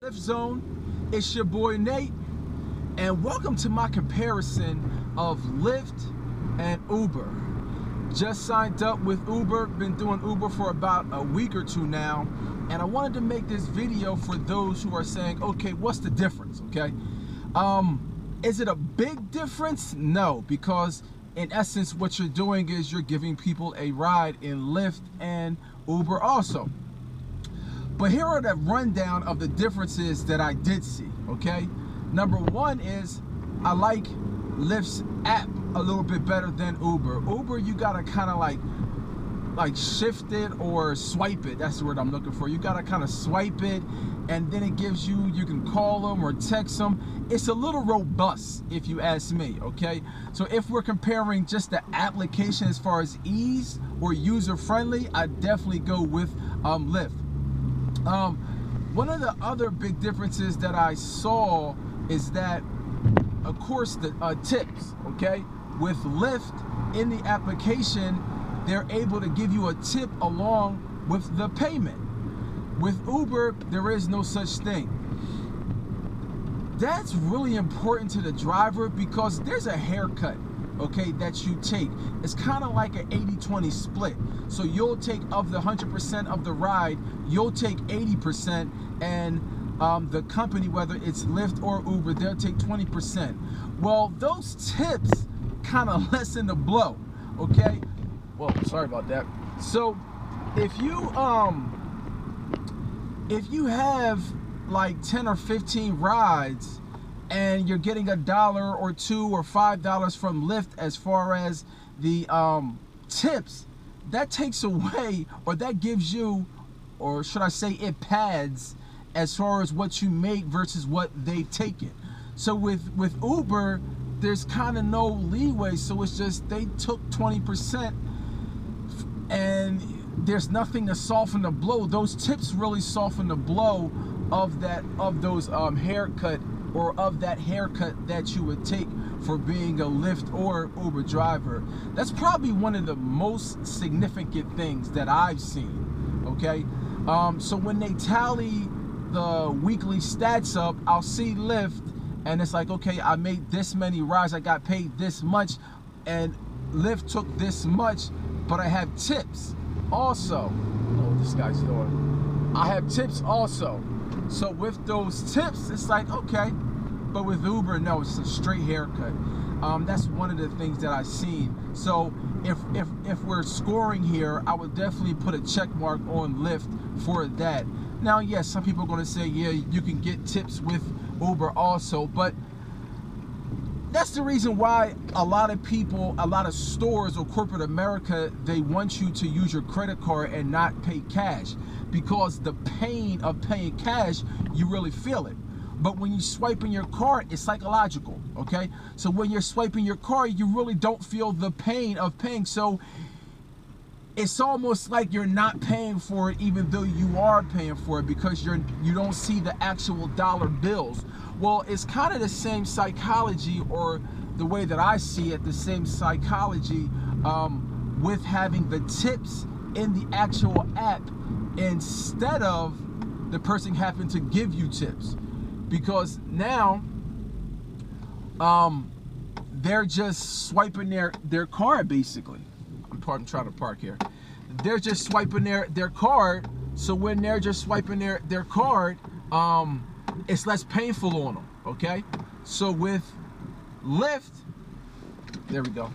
Lyft Zone, it's your boy Nate, and welcome to my comparison of Lyft and Uber. Just signed up with Uber, been doing Uber for about a week or two now, and I wanted to make this video for those who are saying, okay, what's the difference, okay? Is it a big difference? No, because in essence, what you're doing is you're giving people a ride in Lyft and Uber also. But here are the rundown of the differences that I did see, okay? Number one is I like Lyft's app a little bit better than Uber. Uber, you gotta kind of like shift it or swipe it. That's the word I'm looking for. You gotta kind of swipe it, and then it gives you can call them or text them. It's a little robust if you ask me, okay? So if we're comparing just the application as far as ease or user friendly, I definitely go with Lyft. One of the other big differences that I saw is that, of course, the tips, okay? With Lyft, in the application, they're able to give you a tip along with the payment. With Uber, there is no such thing. That's really important to the driver because there's a haircut, okay, that you take. It's kind of like an 80-20 split. So you'll take, of the 100% of the ride, you'll take 80%, and the company, whether it's Lyft or Uber, they'll take 20%. Well, those tips kind of lessen the blow, okay? Well, sorry about that. So if you have like 10 or 15 rides and you're getting $1 or $2 or $5 from Lyft as far as the tips, that takes away, or that gives you, or should I say it pads as far as what you make versus what they've taken. So with Uber, there's kind of no leeway, so it's just they took 20% and there's nothing to soften the blow. Those tips really soften the blow of those haircut, or of that haircut that you would take for being a Lyft or Uber driver. That's probably one of the most significant things that I've seen, okay? So when they tally the weekly stats up, I'll see Lyft and it's like, okay, I made this many rides, I got paid this much, and Lyft took this much, but I have tips also. I don't know what this guy's doing. I have tips also. So with those tips, it's like, okay. But with Uber, no, it's a straight haircut. That's one of the things that I've seen. So if we're scoring here, I would definitely put a check mark on Lyft for that. Now, yes, some people are going to say, yeah, you can get tips with Uber also, but that's the reason why a lot of people, a lot of stores or corporate America, they want you to use your credit card and not pay cash, because the pain of paying cash, you really feel it. But when you swipe in your card, it's psychological, okay? So when you're swiping your card, you really don't feel the pain of paying. So it's almost like you're not paying for it, even though you are paying for it, because you don't see the actual dollar bills. Well, it's kind of the same psychology, or the way that I see it, the same psychology with having the tips in the actual app instead of the person having to give you tips. Because now they're just swiping their card, basically. I'm trying to park here. They're just swiping their card. So when they're just swiping their card, it's less painful on them, okay? So with Lyft, there we go.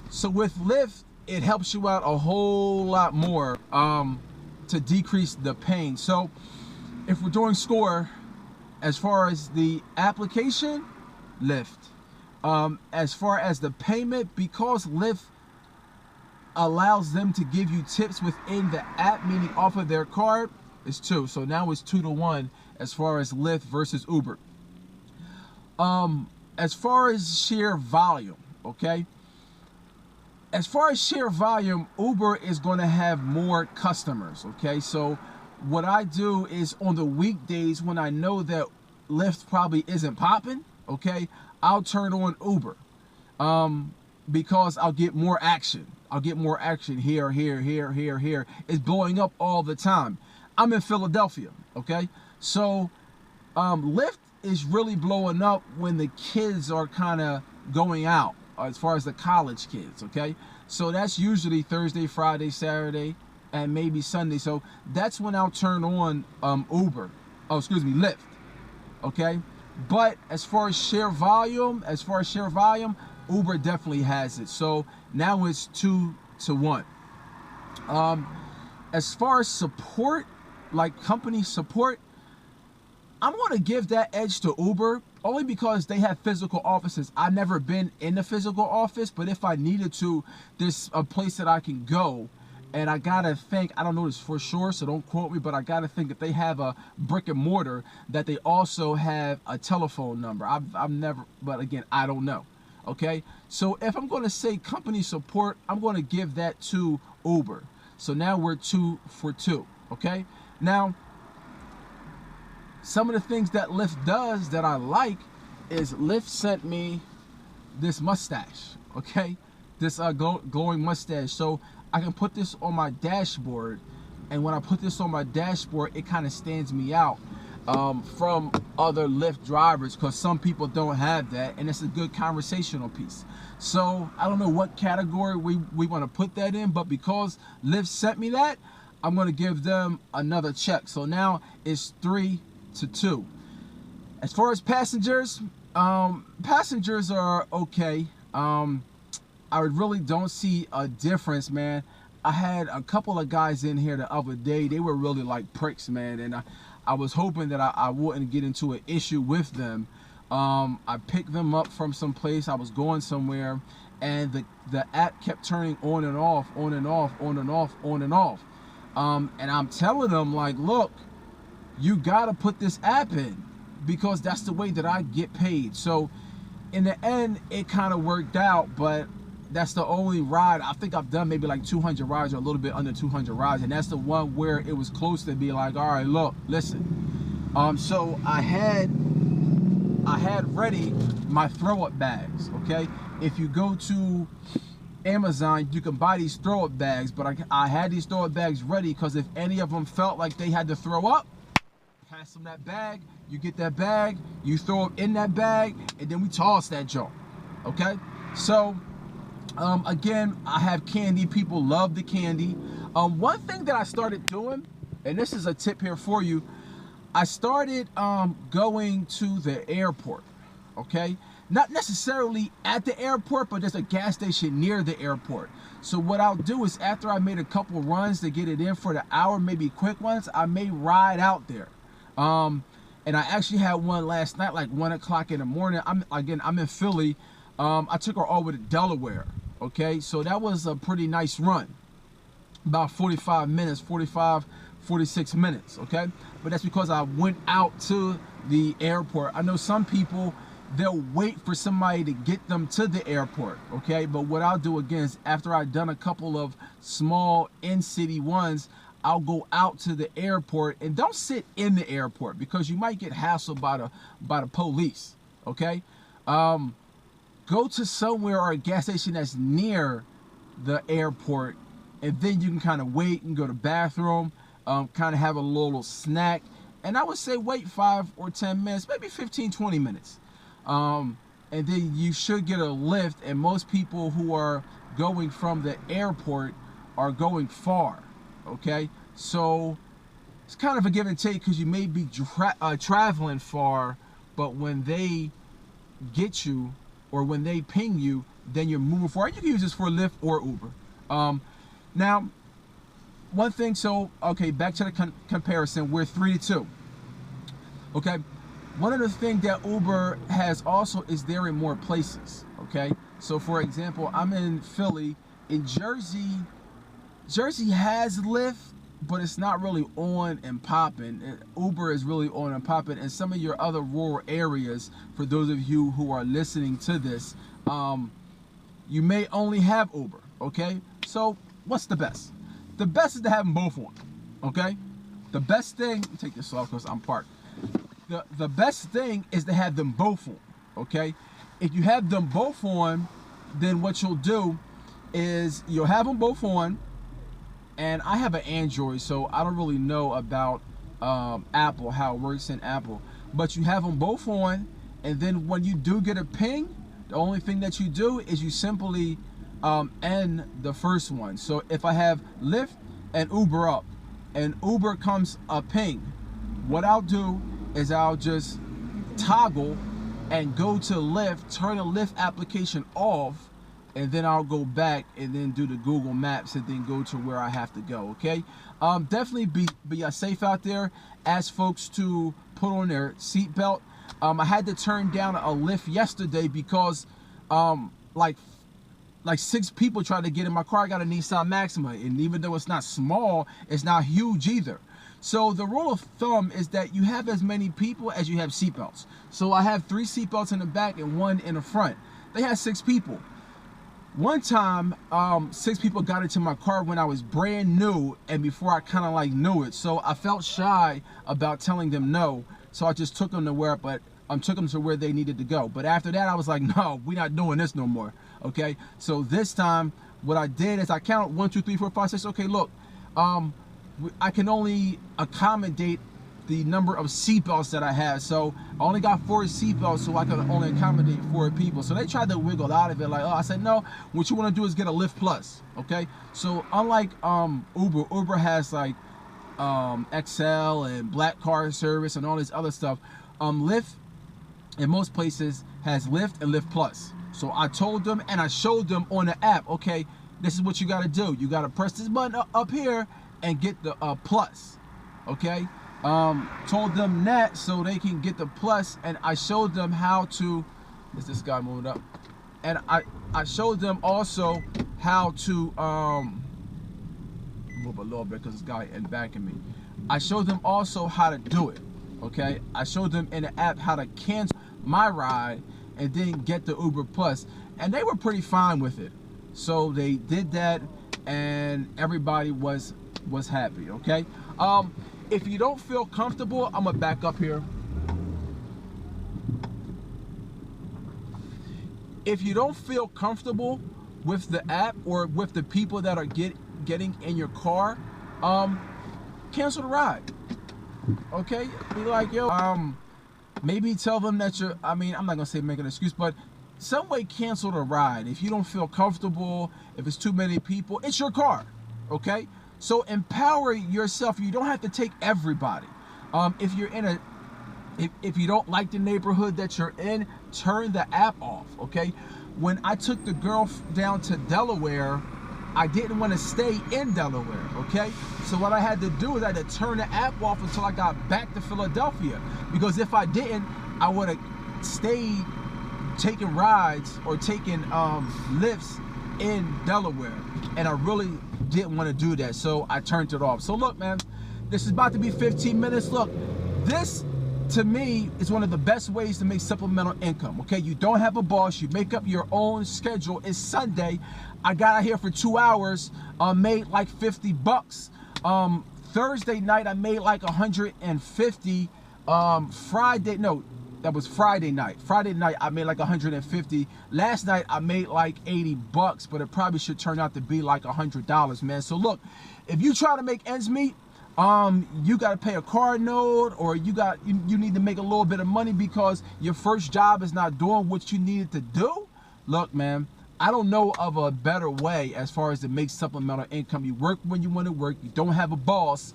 So with Lyft, it helps you out a whole lot more to decrease the pain. So if we're doing score, as far as the application, Lyft. As far as the payment, because Lyft allows them to give you tips within the app, meaning off of their card, it's 2. So now it's 2-to-1 as far as Lyft versus Uber. As far as sheer volume, okay? As far as sheer volume, Uber is going to have more customers, okay? So what I do is on the weekdays when I know that Lyft probably isn't popping, okay, I'll turn on Uber because I'll get more action. I'll get more action here, here, here, here, here. It's blowing up all the time. I'm in Philadelphia, okay? So Lyft is really blowing up when the kids are kind of going out, as far as the college kids, okay? So that's usually Thursday, Friday, Saturday, and maybe Sunday. So that's when I'll turn on Lyft, okay? But as far as share volume, Uber definitely has it. So now it's 2-1. As far as support, like company support, I'm going to give that edge to Uber only because they have physical offices. I've never been in the physical office, but if I needed to, there's a place that I can go. And I gotta think, I don't know this for sure, so don't quote me, but I gotta think if they have a brick and mortar, that they also have a telephone number. I've never, but again, I don't know. Okay, so if I'm gonna say company support, I'm gonna give that to Uber. So now we're 2 for 2. Okay, now some of the things that Lyft does that I like is Lyft sent me this mustache. Okay, this glowing mustache. So I can put this on my dashboard, and when I put this on my dashboard, it kind of stands me out from other Lyft drivers, because some people don't have that, and it's a good conversational piece. So I don't know what category we want to put that in, but because Lyft sent me that, I'm going to give them another check. So now it's 3-2. As far as passengers, passengers are okay. I really don't see a difference, man. I had a couple of guys in here the other day. They were really like pricks, man. And I was hoping that I wouldn't get into an issue with them. I picked them up from some place. I was going somewhere, and the app kept turning on and off, on and off, on and off, on and off. And I'm telling them, like, look, you got to put this app in, because that's the way that I get paid. So in the end, it kind of worked out, but that's the only ride. I think I've done maybe like 200 rides, or a little bit under 200 rides, and that's the one where it was close to be like, all right, look, listen. So I had ready my throw-up bags, okay? If you go to Amazon, you can buy these throw-up bags, but I had these throw-up bags ready, because if any of them felt like they had to throw up, pass them that bag, you get that bag, you throw it in that bag, and then we toss that junk, okay? So again, I have candy. People love the candy. One thing that I started doing, and this is a tip here for you, I started going to the airport, okay? Not necessarily at the airport, but there's a gas station near the airport. So what I'll do is, after I made a couple runs to get it in for the hour, maybe quick ones, I may ride out there. And I actually had one last night, like 1 o'clock in the morning. I'm in Philly. I took her over to Delaware. Okay, so that was a pretty nice run, about 45 minutes, 46 minutes, okay? But that's because I went out to the airport. I know some people, they'll wait for somebody to get them to the airport, okay? But what I'll do, again, is after I've done a couple of small in-city ones, I'll go out to the airport. And don't sit in the airport, because you might get hassled by the police, okay? Go to somewhere, or a gas station that's near the airport, and then you can kind of wait and go to the bathroom, kind of have a little snack. And I would say wait 5 or 10 minutes, maybe 15-20 minutes. And then you should get a lift. And most people who are going from the airport are going far, okay? So it's kind of a give and take, because you may be traveling far, but when they get you, or when they ping you, then you're moving forward. You can use this for Lyft or Uber. Now, one thing, so, okay, back to the comparison, we're 3-2. Okay, one of the things that Uber has also is they're in more places, okay? So, for example, I'm in Philly. In Jersey has Lyft, but it's not really on and popping. Uber is really on and popping. And some of your other rural areas, for those of you who are listening to this, you may only have Uber, okay? So what's the best? The best is to have them both on, okay? The best thing, take this off because I'm parked. The best thing is to have them both on, okay? If you have them both on, then what you'll do is you'll have them both on. And I have an Android, so I don't really know about Apple, how it works in Apple. but you have them both on, and then when you do get a ping, the only thing that you do is you simply end the first one. So if I have Lyft and Uber up, and Uber comes a ping, what I'll do is I'll just toggle and go to Lyft, turn the Lyft application off, and then I'll go back and then do the Google Maps and then go to where I have to go, okay? Definitely be safe out there. Ask folks to put on their seatbelt. I had to turn down a Lyft yesterday because like 6 people tried to get in my car. I got a Nissan Maxima, and even though it's not small, it's not huge either. So the rule of thumb is that you have as many people as you have seatbelts. So I have 3 seatbelts in the back and 1 in the front. They had 6 people. One time, 6 people got into my car when I was brand new and before I kind of like knew it. So I felt shy about telling them no. So I just took them to where, took them to where they needed to go. But after that, I was like, no, we're not doing this no more. Okay. So this time, what I did is I counted 1, 2, 3, 4, 5, 6. Okay, look, I can only accommodate the number of seatbelts that I have. So I only got 4 seatbelts, so I could only accommodate 4 people. So they tried to wiggle out of it, like, oh, I said, no, what you want to do is get a Lyft Plus, okay? So unlike Uber has like XL and black car service and all this other stuff. Lyft in most places has Lyft and Lyft Plus. So I told them and I showed them on the app, okay, this is what you got to do. You got to press this button up here and get the Plus, okay? Told them that so they can get the Plus, and I showed them how to, is this guy moving up? And I showed them also how to, move a little bit because this guy in back of me. I showed them also how to do it, okay? I showed them in the app how to cancel my ride and then get the Uber Plus, and they were pretty fine with it. So they did that, and everybody was happy, okay? If you don't feel comfortable, I'm gonna back up here. If you don't feel comfortable with the app or with the people that are getting in your car, cancel the ride. Okay? Be like, yo, maybe tell them that I'm not gonna say make an excuse, but some way cancel the ride. If you don't feel comfortable, if it's too many people, it's your car, okay? So empower yourself. You don't have to take everybody. If you're in if you don't like the neighborhood that you're in, turn the app off, okay? When I took the girl down to Delaware, I didn't want to stay in Delaware, okay? So what I had to do is I had to turn the app off until I got back to Philadelphia. Because if I didn't, I would have stayed taking rides or taking lifts in Delaware. And I really didn't want to do that, so I turned it off. So look, man, this is about to be 15 minutes. Look, this to me is one of the best ways to make supplemental income, okay? You don't have a boss, you make up your own schedule. It's Sunday, I got out here for 2 hours, made like 50 bucks. Thursday night I made like 150. That was Friday night. Friday night I made like 150. Last night I made like 80 bucks, but it probably should turn out to be like $100, man. So look, if you try to make ends meet, you got to pay a car note, or you need to make a little bit of money because your first job is not doing what you needed to do. Look, man, I don't know of a better way as far as to make supplemental income. You work when you want to work. You don't have a boss.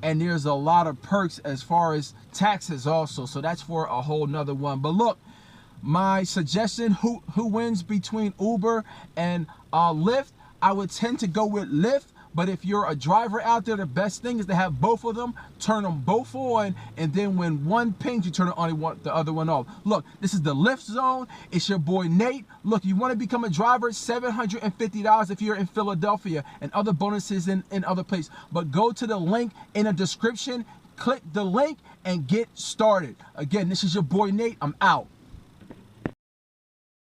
And there's a lot of perks as far as taxes also. So that's for a whole nother one. But look, my suggestion, who wins between Uber and Lyft, I would tend to go with Lyft. But if you're a driver out there, the best thing is to have both of them, turn them both on, and then when one pings, you turn the other one off. Look, this is the Lyft Zone. It's your boy Nate. Look, you want to become a driver, $750 if you're in Philadelphia, and other bonuses in other places. But go to the link in the description, click the link, and get started. Again, this is your boy Nate. I'm out.